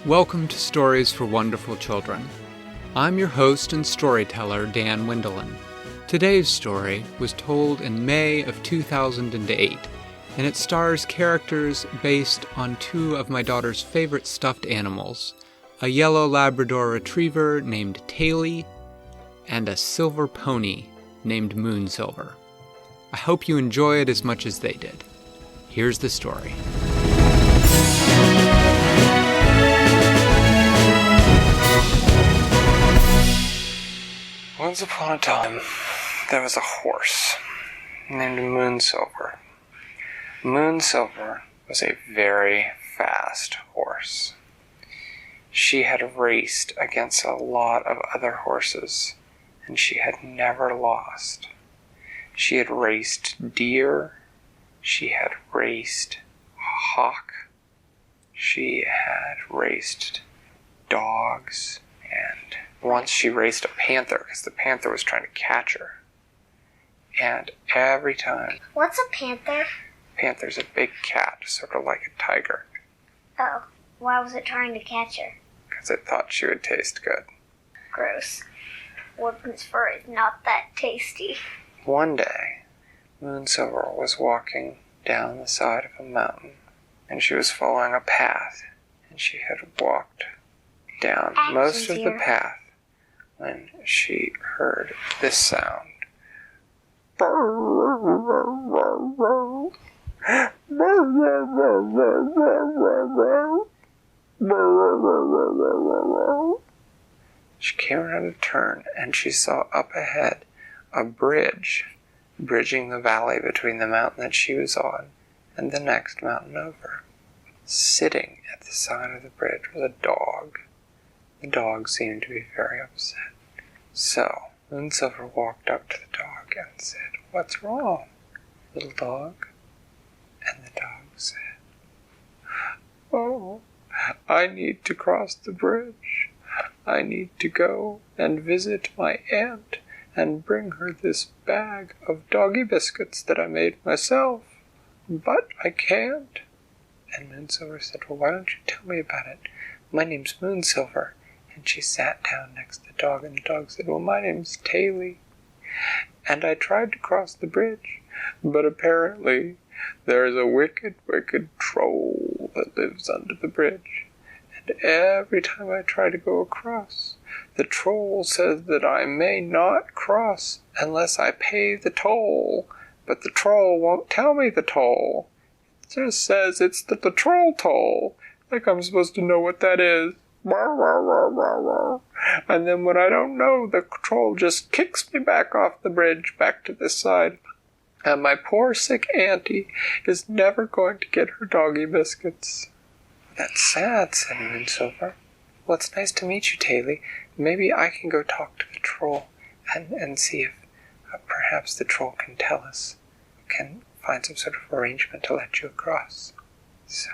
Welcome to Stories for Wonderful Children. I'm your host and storyteller, Dan Wendelin. Today's story was told in May of 2008, and it stars characters based on two of my daughter's favorite stuffed animals, a yellow Labrador retriever named Tayli, and a silver pony named Moonsilver. I hope you enjoy it as much as they did. Here's the story. Once upon a time, there was a horse named Moonsilver. Moonsilver was a very fast horse. She had raced against a lot of other horses, and she had never lost. She had raced deer, she had raced hawk, she had raced dogs, and once she raced a panther because the panther was trying to catch her. And every time... What's a panther? Panther's a big cat, sort of like a tiger. Oh, why was it trying to catch her? Because it thought she would taste good. Gross. Woodman's fur is not that tasty. One day, Moonsilver was walking down the side of a mountain, and she was following a path, and she had walked down most of the path when she heard this sound. She came around a turn and she saw up ahead a bridge bridging the valley between the mountain that she was on and the next mountain over. Sitting at the side of the bridge was a dog. The dog seemed to be very upset. So, Moonsilver walked up to the dog and said, "What's wrong, little dog?" And the dog said, "Oh, I need to cross the bridge. I need to go and visit my aunt and bring her this bag of doggy biscuits that I made myself. But I can't." And Moonsilver said, "Well, why don't you tell me about it? My name's Moonsilver." And she sat down next to the dog, and the dog said, "Well, my name's Tayli, and I tried to cross the bridge, but apparently there's a wicked, wicked troll that lives under the bridge, and every time I try to go across, the troll says that I may not cross unless I pay the toll, but the troll won't tell me the toll. It just says it's the troll toll, like I'm supposed to know what that is. And then when I don't know, the troll just kicks me back off the bridge, back to this side. And my poor sick auntie is never going to get her doggy biscuits." "That's sad," said Moonsilver. "Well, it's nice to meet you, Tayli. Maybe I can go talk to the troll and see if perhaps the troll can can find some sort of arrangement to let you across." So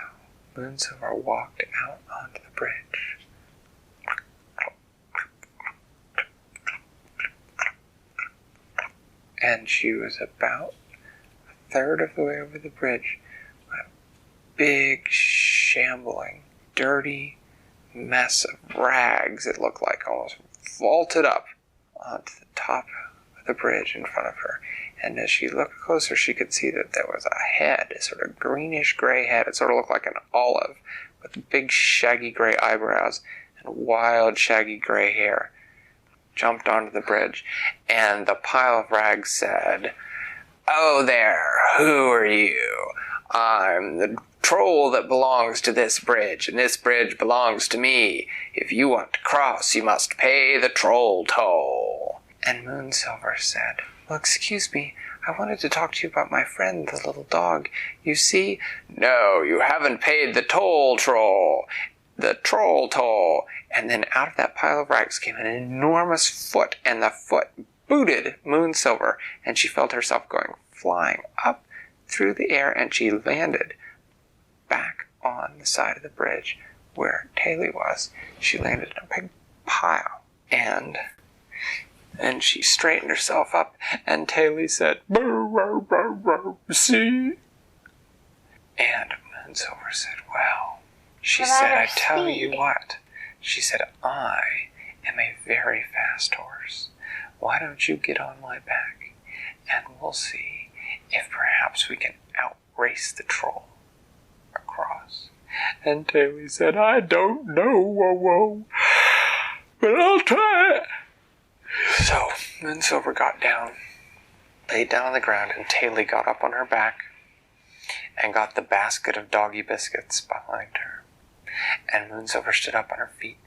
Moonsilver walked out onto the bridge. And she was about a third of the way over the bridge when a big, shambling, dirty mess of rags, it looked like, almost vaulted up onto the top of the bridge in front of her. And as she looked closer, she could see that there was a head, a sort of greenish-gray head. It sort of looked like an olive with big, shaggy gray eyebrows and wild, shaggy gray hair. Jumped onto the bridge, and the pile of rags said, "Oh there, who are you? I'm the troll that belongs to this bridge, and this bridge belongs to me. If you want to cross, you must pay the troll toll." And Moonsilver said, "Well, excuse me, I wanted to talk to you about my friend, the little dog. You see—" "No, you haven't paid the toll, troll. The troll toll." And then out of that pile of rags came an enormous foot, and the foot booted Moonsilver, and she felt herself going flying up through the air, and she landed back on the side of the bridge where Tayli was. She landed in a big pile, and she straightened herself up, and Tayli said, "Boo, boo, boo, boo, see?" And Moonsilver said, "Well, She But said, I I have tell speed." you what. She said, I am a very fast horse. Why don't you get on my back, and we'll see if perhaps we can outrace the troll across. And Tayli said, I don't know, whoa, but I'll try it. So Moonsilver got down, laid down on the ground, and Tayli got up on her back and got the basket of doggy biscuits behind her. And Moonsilver stood up on her feet,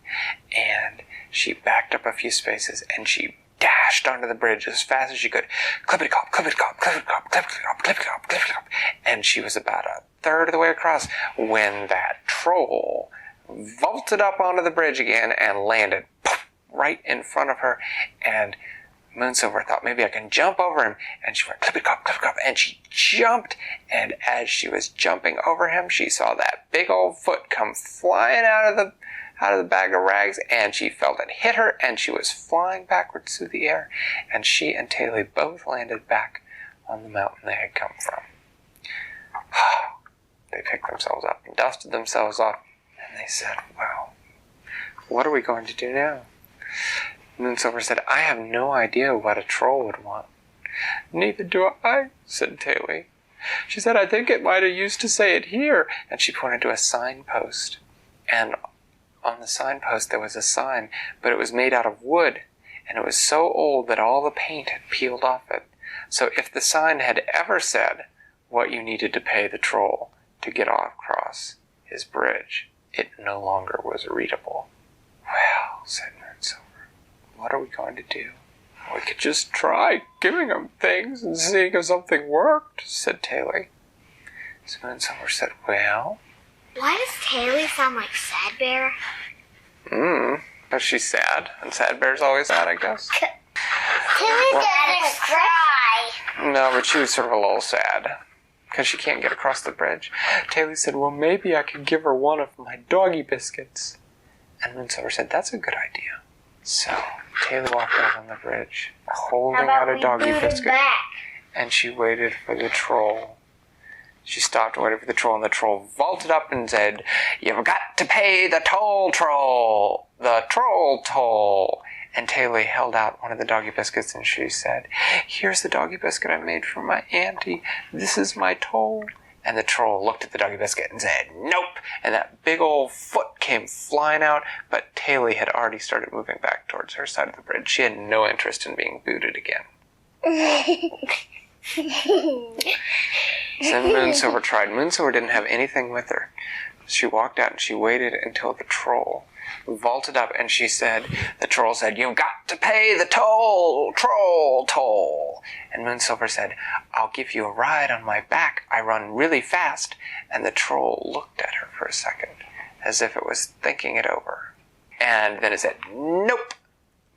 and she backed up a few spaces, and she dashed onto the bridge as fast as she could. Clippity-clop, clippity-clop, clippity-clop, clippity-clop, clippity-clop, clippity-clop. And she was about a third of the way across when that troll vaulted up onto the bridge again and landed right in front of her. And Moonsilver thought, maybe I can jump over him. And she went clippity-clop, clippity-clop, and she jumped. And as she was jumping over him, she saw that big old foot come flying out of the bag of rags, and she felt it hit her, and she was flying backwards through the air, and she and Tayli both landed back on the mountain they had come from. They picked themselves up and dusted themselves off, and they said, well, what are we going to do now? Moonsilver said, I have no idea what a troll would want. Neither do I, said Tayli. She said, I think it might have used to say it here, and she pointed to a signpost. And on the signpost there was a sign, but it was made out of wood, and it was so old that all the paint had peeled off it. So if the sign had ever said what you needed to pay the troll to get across his bridge, it no longer was readable. Well, said Moonsilver, what are we going to do? We could just try giving him things and seeing if something worked, said Tayli. So Moonsilver said, well... Why does Tayli sound like Sad Bear? But she's sad, and Sad Bear's always sad, I guess. Tayli doesn't cry. No, but she was sort of a little sad, because she can't get across the bridge. Tayli said, well, maybe I could give her one of my doggy biscuits. And Moonsilver said, that's a good idea. So Tayli walked out on the bridge, holding out a doggy biscuit, and she waited for the troll. She stopped and waited for the troll, and the troll vaulted up and said, you've got to pay the toll, troll! The troll toll! And Tayli held out one of the doggy biscuits, and she said, here's the doggy biscuit I made for my auntie. This is my toll. And the troll looked at the doggy biscuit and said, nope! And that big old foot came flying out, but Tayli had already started moving back towards her side of the bridge. She had no interest in being booted again. So Moonsilver tried. Moonsilver didn't have anything with her. She walked out and she waited until the troll vaulted up, and the troll said, you've got to pay the toll, troll toll. And Moonsilver said, I'll give you a ride on my back. I run really fast. And the troll looked at her for a second, as if it was thinking it over. And then it said, nope.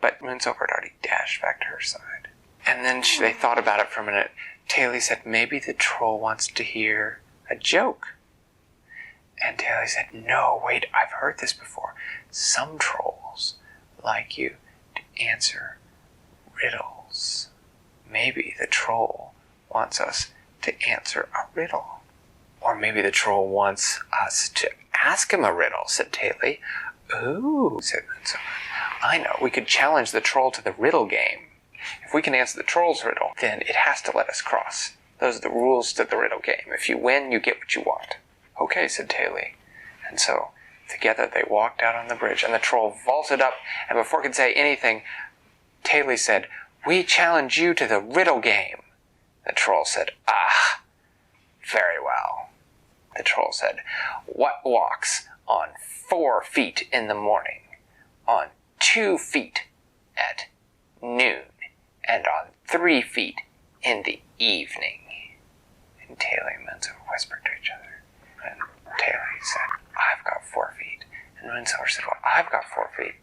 But Moonsilver had already dashed back to her side. And then they thought about it for a minute. Tayli said, maybe the troll wants to hear a joke. And Tayli said, no, wait, I've heard this before. Some trolls like you to answer riddles. Maybe the troll wants us to answer a riddle. Or maybe the troll wants us to ask him a riddle, said Tayli. Ooh, said Moonsilver. I know, we could challenge the troll to the riddle game. If we can answer the troll's riddle, then it has to let us cross. Those are the rules to the riddle game. If you win, you get what you want. Okay, said Tayli. And so, together they walked out on the bridge, and the troll vaulted up, and before it could say anything, Tayli said, we challenge you to the riddle game. The troll said, very well. The troll said, what walks on 4 feet in the morning, on 2 feet at noon, and on 3 feet in the evening? And Tayli and Moonsilver whispered to each other. And Tayli said, I've got 4 feet. And Moonsilver said, well, I've got 4 feet.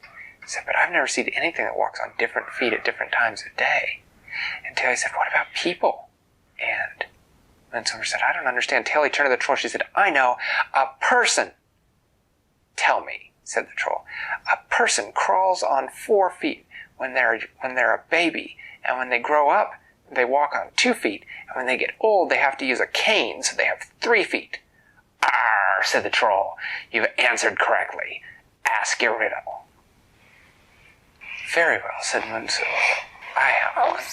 He said, but I've never seen anything that walks on different feet at different times of day. And Tayli said, what about people? And Moonsilver said, I don't understand. Tayli turned to the troll. She said, I know, a person. Tell me, said the troll. A person crawls on 4 feet when they're a baby, and when they grow up, they walk on 2 feet, and when they get old, they have to use a cane, so they have 3 feet. Arr, said the troll. "You've answered correctly. Ask your riddle." "Very well," said Moonsilver. "I have one.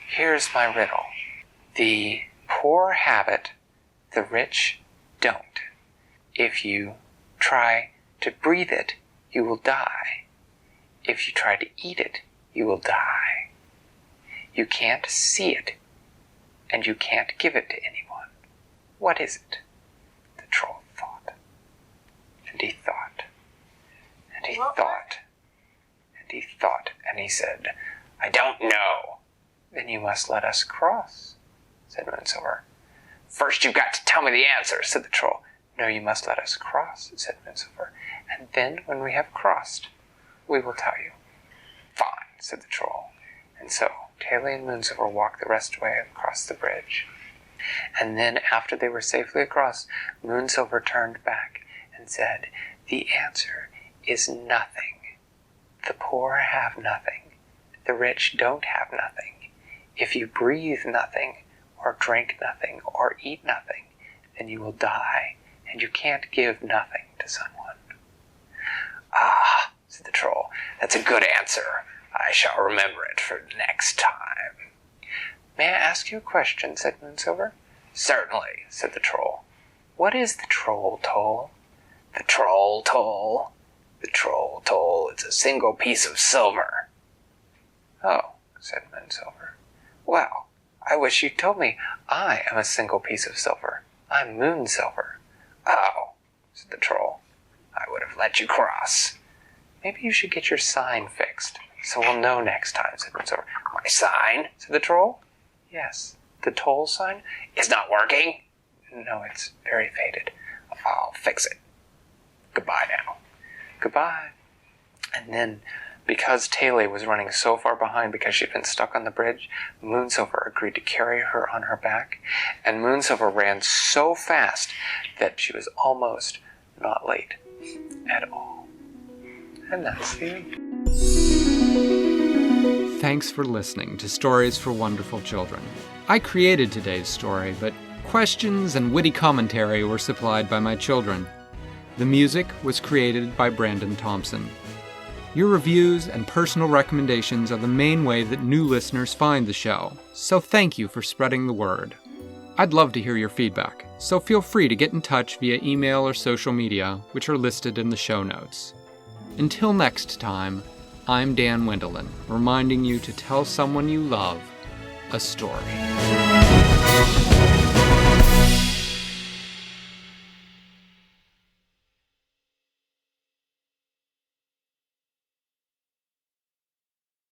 Here's my riddle. The poor have it, the rich don't. If you try to breathe it, you will die. If you try to eat it, you will die. You can't see it, and you can't give it to anyone. What is it?" The troll thought, and he thought, and he thought, and he thought, and he said, "I don't know." "Then you must let us cross," said Moonsilver. "First you've got to tell me the answer," said the troll. "No, you must let us cross," said Moonsilver. "And then when we have crossed, we will tell you." "Fine," said the troll. And so Tayli and Moonsilver walked the rest of the way across the bridge. And then after they were safely across, Moonsilver turned back and said, "The answer is nothing. The poor have nothing. The rich don't have nothing. If you breathe nothing, or drink nothing, or eat nothing, then you will die, and you can't give nothing to someone." "Ah," said the troll, "that's a good answer. I shall remember it for next time." "May I ask you a question?" said Moonsilver. "Certainly," said the troll. "What is the troll toll?" "The troll toll? The troll toll is a single piece of silver." "Oh," said Moonsilver. "Well, I wish you'd told me. I am a single piece of silver. I'm Moonsilver." "Oh," said the troll. "I would have let you cross." "Maybe you should get your sign fixed, so we'll know next time," said Moonsilver. "My sign?" said the troll. "Yes, the toll sign." "It's not working?" "No, it's very faded." "I'll fix it. Goodbye now." "Goodbye." And then, because Tayli was running so far behind because she'd been stuck on the bridge, Moonsilver agreed to carry her on her back, and Moonsilver ran so fast that she was almost not late at all. And that's the end. Thanks for listening to Stories for Wonderful Children. I created today's story, but questions and witty commentary were supplied by my children. The music was created by Brandon Thompson. Your reviews and personal recommendations are the main way that new listeners find the show, so thank you for spreading the word. I'd love to hear your feedback, so feel free to get in touch via email or social media, which are listed in the show notes. Until next time, I'm Dan Wendelin, reminding you to tell someone you love a story.